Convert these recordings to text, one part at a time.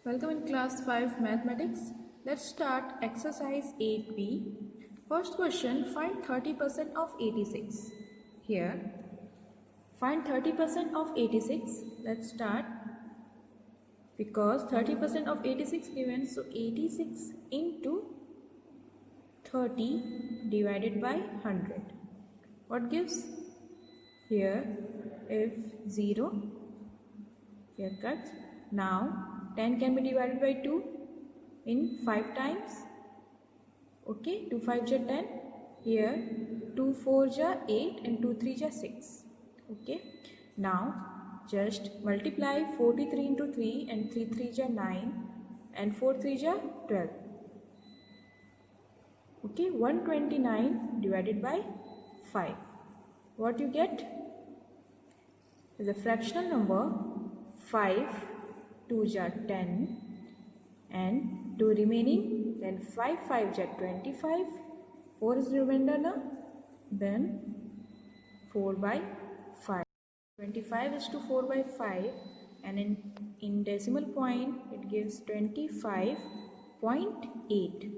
Welcome in class 5 mathematics. Let's start exercise 8b. First question, find 30% of 86. Here, find 30% of 86. Let's start because 30% of 86 given. So 86 into 30 divided by 100. What gives? Here, if 0, here cuts. Now 10 can be divided by 2 in 5 times. Okay, 2 5 ja 10. Here 2 4 ja 8 and 2 3 ja 6. Okay, now just multiply 43 into 3 and 3 3 ja 9 and 4 3 ja 12. Okay, 129 divided by 5. What you get is a fractional number. 5 2 ja 10 and 2 remaining, then 5 5 ja 25, 4 is remainder now, then 4 by 5. 25 is to 4 by 5 and in decimal point it gives 25.8.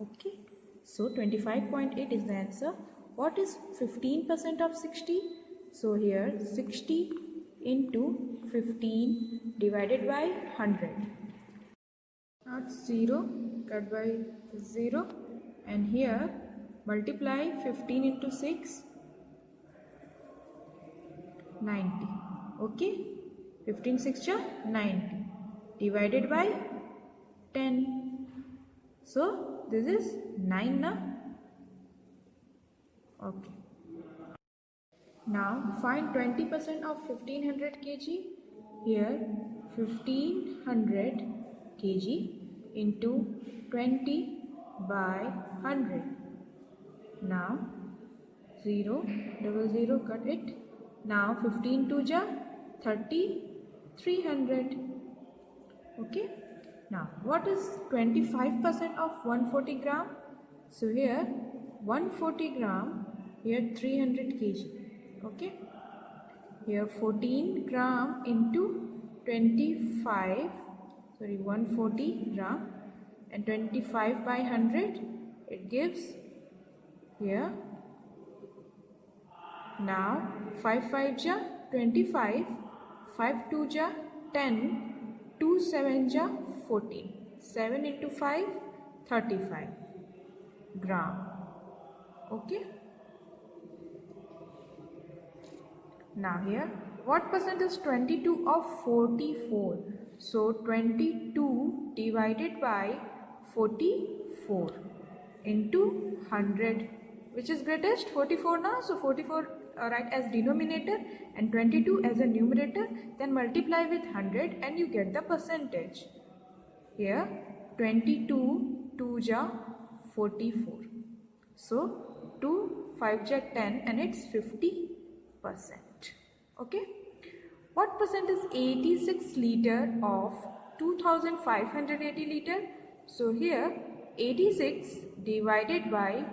Okay, so 25.8 is the answer. What is 15% of 60? So here 60 into 15 divided by 100. Now 0 cut by 0 and here multiply 15 into 6, 90. Okay, 15 6 ja 90 divided by 10. So this is 9 na? Okay. Now find 20% of 1500 kg. Here 1500 kg into 20 by 100. Now 0 double 0 cut it. Now 15 2 ja 30, 300. Okay. Now what is 25% of 140 gram? So here 140 gram, here 300 kg. Okay, here 14 gram into 25, 140 gram and 25 by 100, it gives here. Now 5 5 ja 25, 5 2 ja 10, 2 7 ja 14, 7 into 5, 35 gram. Okay. Now here, what percent is 22 of 44? So 22 divided by 44 into 100. Which is greatest? 44 now. So 44 write as denominator and 22 as a numerator. Then multiply with 100 and you get the percentage. Here 22 2 ja 44. So 2 5 ja 10 and it's 50%. Okay, what percent is 86 liter of 2580 liter? So here 86 divided by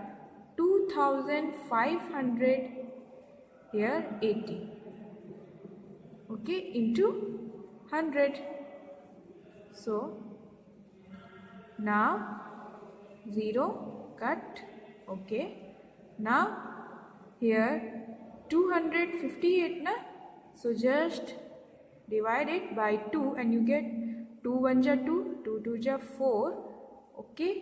2500, here 80. Okay, into 100. So now 0 cut. Okay, now here 258 na. So just divide it by 2 and you get 2 1 ja 2, 2 2 ja 4. Okay,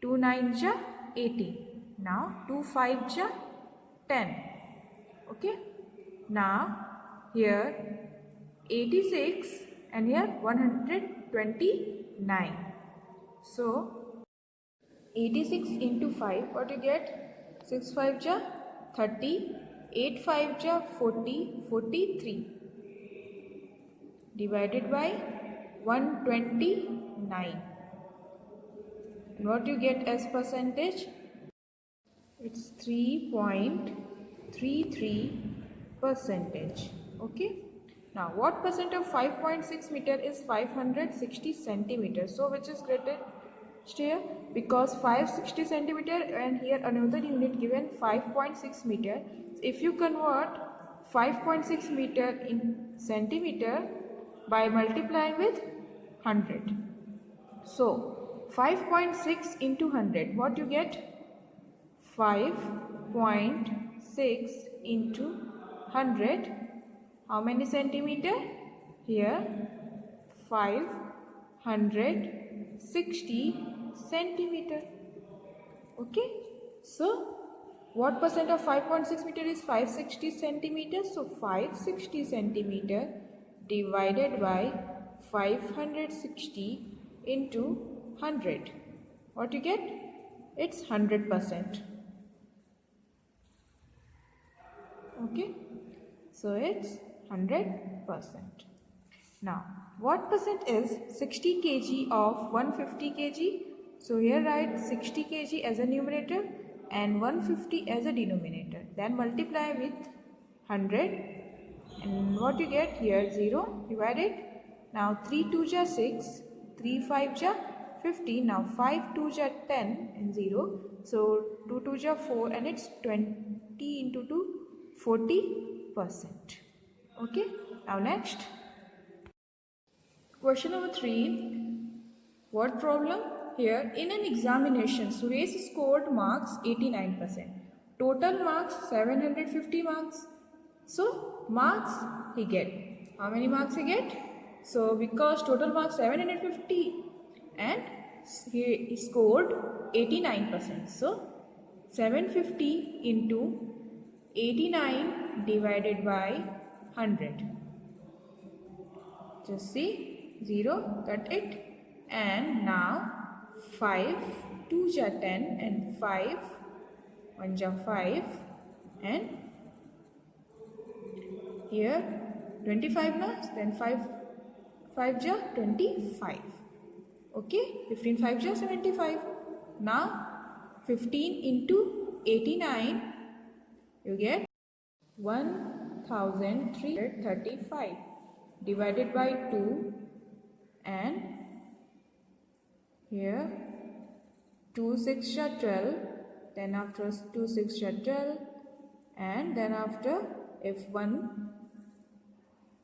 2 9 ja 80. Now 2 5 ja 10. Okay, now here 86 and here 129. So 86 into 5, what you get? 6 5 ja 30, 8 5 ja 40, 43 divided by 129. And what you get as percentage? It's 3.33%. Okay. Now what percent of 5.6 meter is 560 centimeters? So which is greatest here? Because 560 centimeter and here another unit given 5.6 meter. If you convert 5.6 meter in centimeter by multiplying with 100. So 5.6 into 100, what you get? 5.6 into 100, how many centimeter? Here 560 centimeter. Okay, so what percent of 5.6 meter is 560 centimeters? So 560 centimeter divided by 560 into 100. What you get? It's 100%. Okay, so it's 100%. Now, what percent is 60 kg of 150 kg? So here write 60 kg as a numerator and 150 as a denominator. Then multiply with 100 and what you get here 0 divided. Now 3 2 ja 6, 3 5 ja 50. Now 5 2 ja 10 and 0. So 2 2 ja 4 and it's 20 into 2, 40%. Okay, now next. Question number 3. What problem? Here, in an examination, Suresh scored marks 89%. Total marks 750 marks. So, marks he get. How many marks he get? So, because total marks 750 and he scored 89%. So, 750 into 89 divided by 100. Just see. 0, cut it, and now 5 2 ja 10 and 5 1 ja 5 and here 25 na, then 5 5 ja 25. Okay, 15 5 ja 75. Now 15 into 89 you get 1335 divided by 2 and here 2 6 ja 12, then after 2 6 ja 12 and then after if 1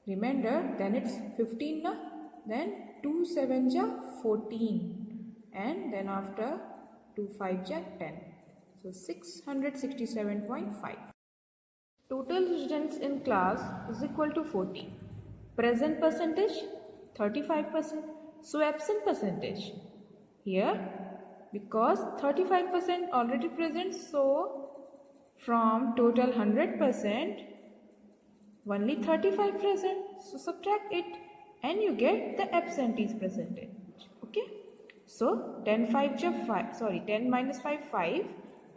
remainder then it's 15 na, then 2 7 ja 14 and then after 2 5 ja 10. So 667.5. Total students in class is equal to 40. Present percentage 35%. So absent percentage here, because 35% already present, so from total 100% only 35 present. So subtract it and you get the absentees percentage. Okay, so 10 5 ja 5, sorry 10 minus 5 5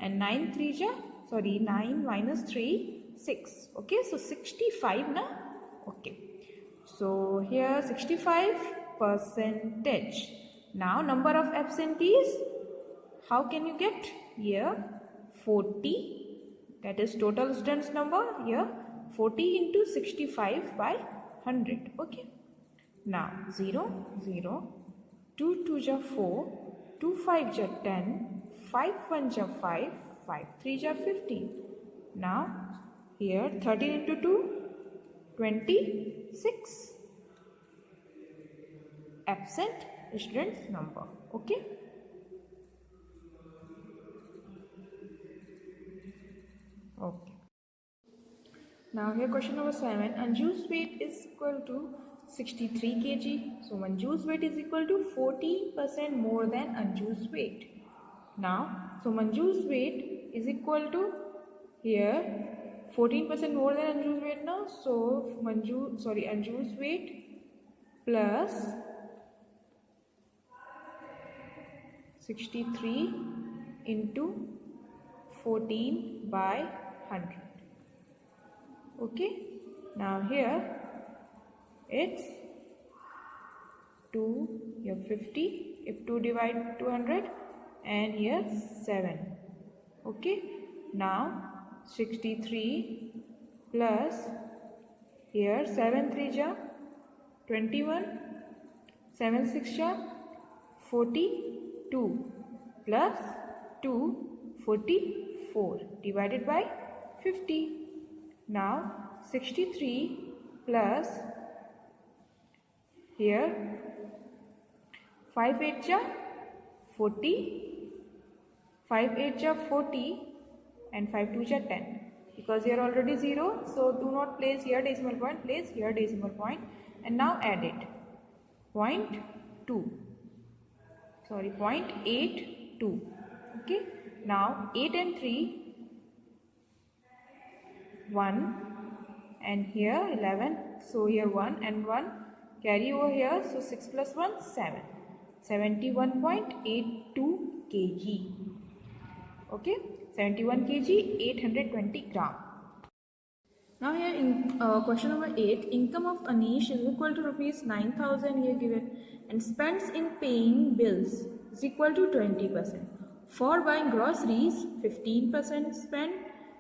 and 9 3 ja, sorry 9 minus 3 6. Okay, so 65 na. Okay, so here 65%. Now number of absentees, how can you get? Here 40, that is total students number. Here 40 into 65 by 100. Okay, now 0 0, 2 2 ja 4, 2 5 ja 10, 5 1 ja 5, 5 3 ja 15. Now here 13 into 2, 26. Absent students number. Okay, okay. Now here question number 7. Anju's weight is equal to 63 kg. So Manju's weight is equal to 40% more than Anju's weight. Now, so Manju's weight is equal to here 14% more than Anju's weight now. So Anju's weight plus 63 into 14 by 100. Okay, now here it's 2, here 50, if 2 divide 200 and here 7. Okay, now 63 plus here 7 3 ja 21, 7 6 ja 42 plus 2 44 divided by 50. Now 63 plus here 5 8 ja 40, 5 8 ja 40 and 5 2 ja 10. Because here already 0, so do not place here decimal point, place here decimal point, and now add it. 0.2, sorry, 0.82. Okay, now 8 and 3, 1, and here 11, so here 1 and 1 carry over here, so 6 plus 1 7, 71.82 kg. Okay, 71 kg, 820 gram. Now here in question number 8, income of Anish is equal to rupees 9,000 here given, and spends in paying bills is equal to 20%. For buying groceries, 15% spent.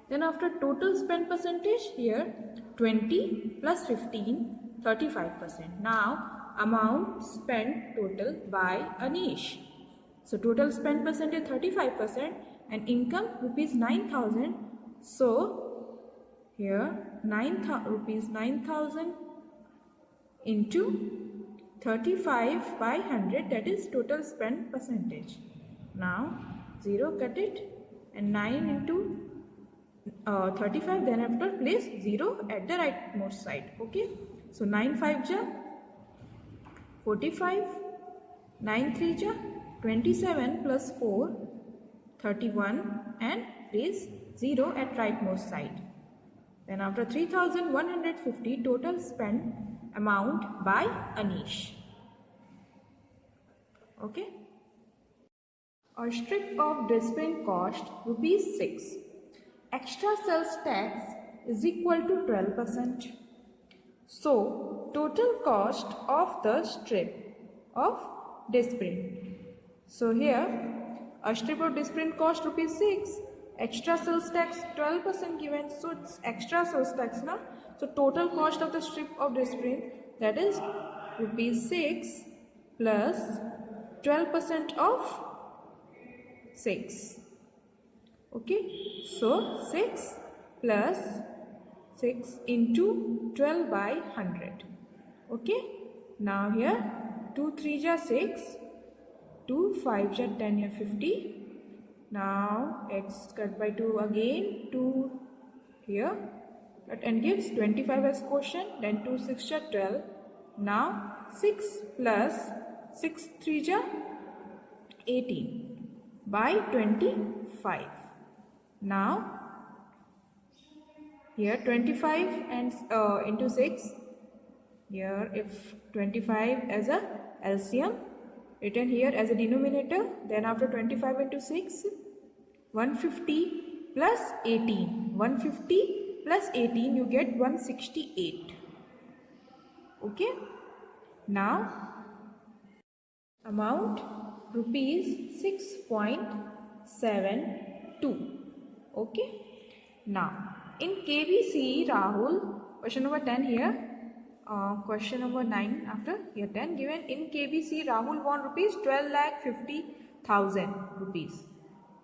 Then after total spend percentage, here 20 plus 15, 35%. Now amount spent total by Anish. So total spend percentage 35% and income rupees 9,000. So here rupees 9,000 into 35 by 100, that is total spend percentage. Now 0 cut it, and 9 into 35, then after place 0 at the rightmost side. Okay, so 9 5 ja 45, 9 3 ja 27 plus 4 31, and place 0 at rightmost side. Then after 3,150 total spent amount by Anish. Okay. A strip of dustbin cost rupees 6. Extra sales tax is equal to 12%. So total cost of the strip of dustbin. So here a strip of dustbin cost rupees 6. Extra sales tax 12% given, so it's extra sales tax now. So total cost of the strip of dustbin, that is rupees 6 plus 12% of 6. Okay, so 6 plus 6 into 12 by 100. Okay, now here 2 3 ja 6, 2 5 ja 10 या 50. Now x cut by 2 again, 2 here, and gives 25 as quotient. Then 2 6 ja 12. Now 6 plus 6 3 ja 18 by 25. Now here 25 and into 6. Here if 25 as a LCM, written here as a denominator, then after 25 into 6, 150 plus 18, 150 plus 18, you get 168. Okay, now amount rupees 6.72. Okay, now in KBC Rahul, question number 10 here, question number 9 after here 10 given. In KBC Rahul won rupees 12,50,000 rupees,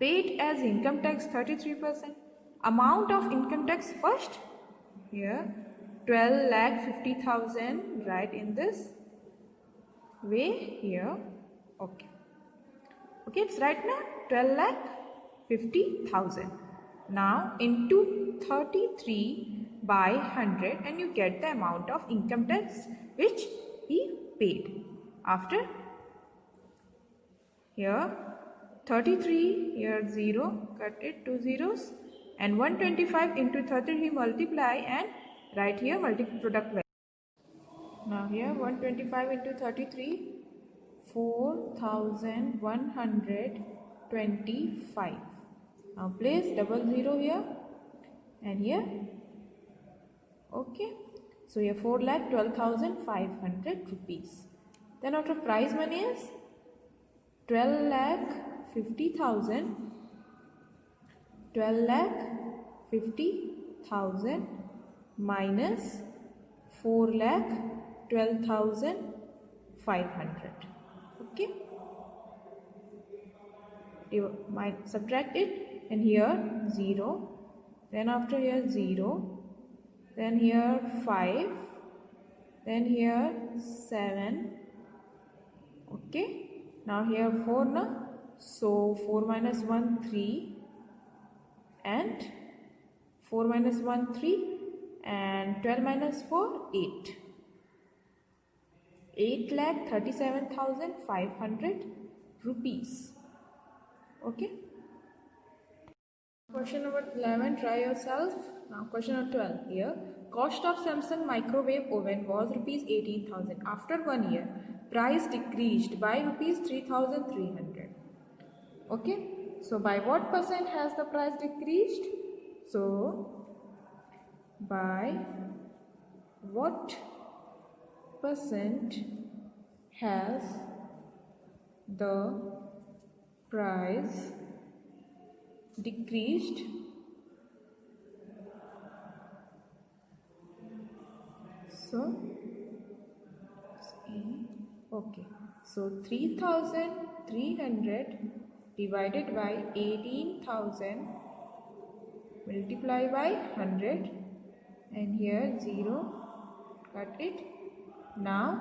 paid as income tax 33%. Amount of income tax first, here 12,50,000, right in this way here. Okay, okay, it's right now 12,50,000. Now into 33 by 100, and you get the amount of income tax which he paid. After here 33, here 0, cut it 2 zeros, and 125 into 33 multiply and write here product value. Now here 125 into 33, 4,125. Now place double 0 here and here. Okay, so here 4,12,500 rupees. Then after prize money is 12,50,000, 12,50,000 minus 4,12,500. Okay, subtract it, and here 0, then after here 0, then here 5, then here 7. Okay, Now here 4 na, so 4 minus 1 3 and 4 minus 1 3 and 12 minus 4 8. 8,37,500 rupees. Okay. Question number 11, try yourself. Now question number 12 here. Cost of Samsung microwave oven was rupees 18,000. After 1 year, price decreased by rupees 3,300. Okay. So by what percent has the price decreased? So by what percent has the price decreased? So okay, so 3,300 divided by 18,000 multiply by 100 and here 0, cut it. Now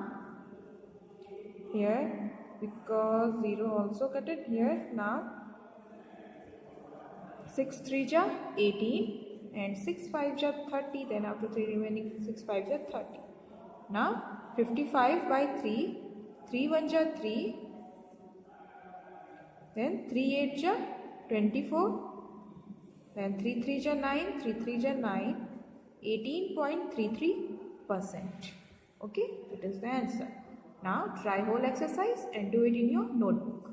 here because 0 also cut it here. Now 6 3 ja 18 and 6 5 ja 30, then after 3 remaining 6 5 ja 30. Now 55 by 3, 3 1 ja 3, then 3 8 ja 24, then 3 3 ja 9, 3 3 ja 9, 18.33%. Okay, it is the answer. Now try whole exercise and do it in your notebook.